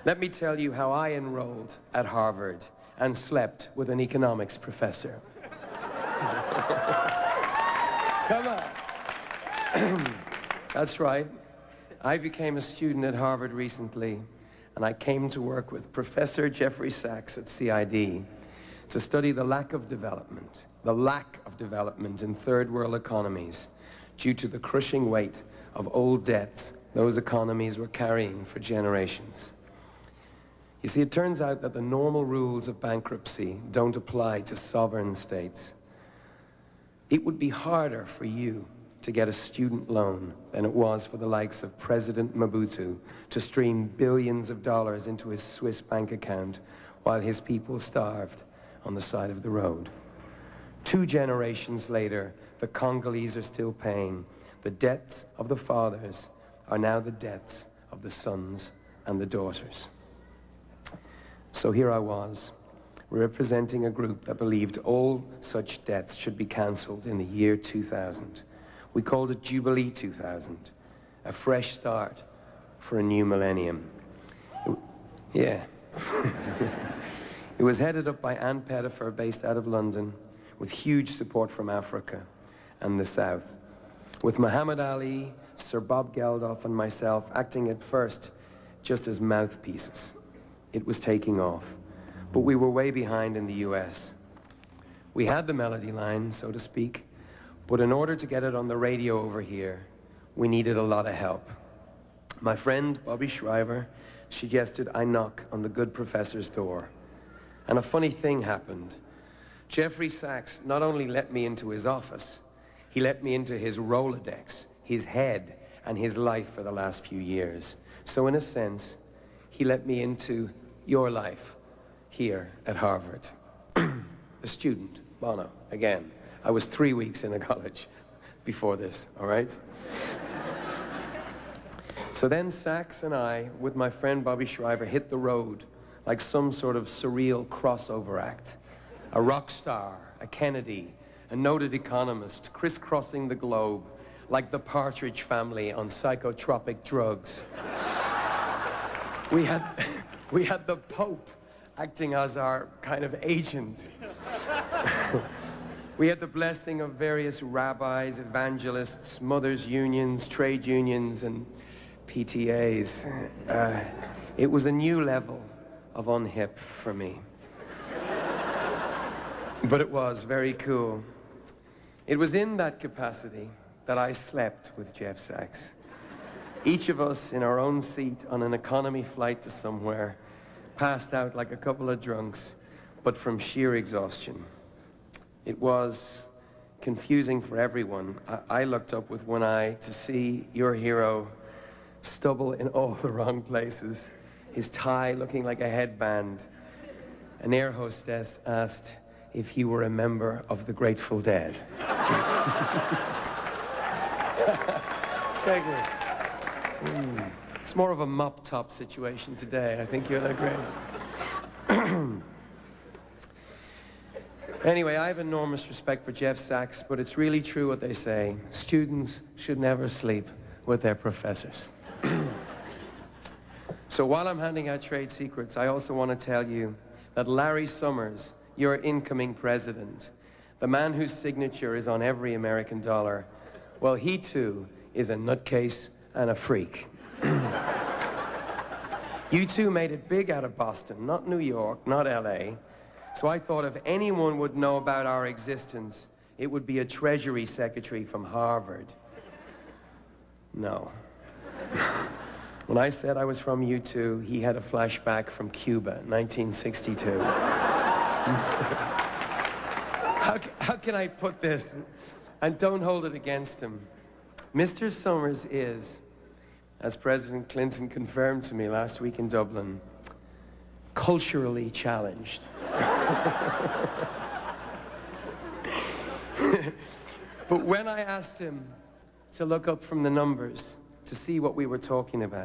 Let me tell you how I enrolled at Harvard and slept with an economics professor. Come on. That's right. I became a student at Harvard recently, and I came to work with Professor Jeffrey Sachs at CID to study the lack of development in third world economies due to the crushing weight of old debts those economies were carrying for generations. You see, it turns out that the normal rules of bankruptcy don't apply to sovereign states. It would be harder for you to get a student loan than it was for the likes of President Mobutu to stream billions of dollars into his Swiss bank account while his people starved on the side of the road. 2 generations later, the Congolese are still paying. The debts of the fathers are now the debts of the sons and the daughters. So here I was, representing a group that believed all such debts should be cancelled in the year 2000. We called it Jubilee 2000, a fresh start for a new millennium. Yeah. It was headed up by Ann Pettifer, based out of London, with huge support from Africa and the South, with Muhammad Ali, Sir Bob Geldof, and myself acting at first just as mouthpieces. It was taking off, but we were way behind in the US. We had the melody line, so to speak, but in order to get it on the radio over here, we needed a lot of help. My friend, Bobby Shriver, suggested I knock on the good professor's door. And a funny thing happened. Jeffrey Sachs not only let me into his office, he let me into his Rolodex, his head, and his life for the last few years. So in a sense, he let me into your life here at Harvard. A student, Bono, again. I was 3 weeks in a college before this, all right? So then Sachs and I, with my friend Bobby Shriver, hit the road like some sort of surreal crossover act. A rock star, a Kennedy, a noted economist, crisscrossing the globe like the Partridge Family on psychotropic drugs. We had the Pope acting as our kind of agent. We had the blessing of various rabbis, evangelists, mothers' unions, trade unions, and PTAs. It was a new level of unhip for me. But it was very cool. It was in that capacity that I slept with Jeff Sachs. Each of us in our own seat on an economy flight to somewhere, passed out like a couple of drunks, but from sheer exhaustion. It was confusing for everyone. I looked up with one eye to see your hero stubble in all the wrong places, his tie looking like a headband. An air hostess asked if he were a member of the Grateful Dead. Check it. It's more of a mop-top situation today. I think you'll agree. Anyway, I have enormous respect for Jeff Sachs, but it's really true what they say. Students should never sleep with their professors. So while I'm handing out trade secrets, I also want to tell you that Larry Summers, your incoming president, the man whose signature is on every American dollar, well, he too is a nutcase and a freak. You two made it big out of Boston, not New York, not LA. So I thought if anyone would know about our existence, it would be a Treasury Secretary from Harvard. No. When I said I was from U2, he had a flashback from Cuba, 1962. How can I put this? And don't hold it against him. Mr. Summers is, as President Clinton confirmed to me last week in Dublin, culturally challenged. But when I asked him to look up from the numbers to see what we were talking about,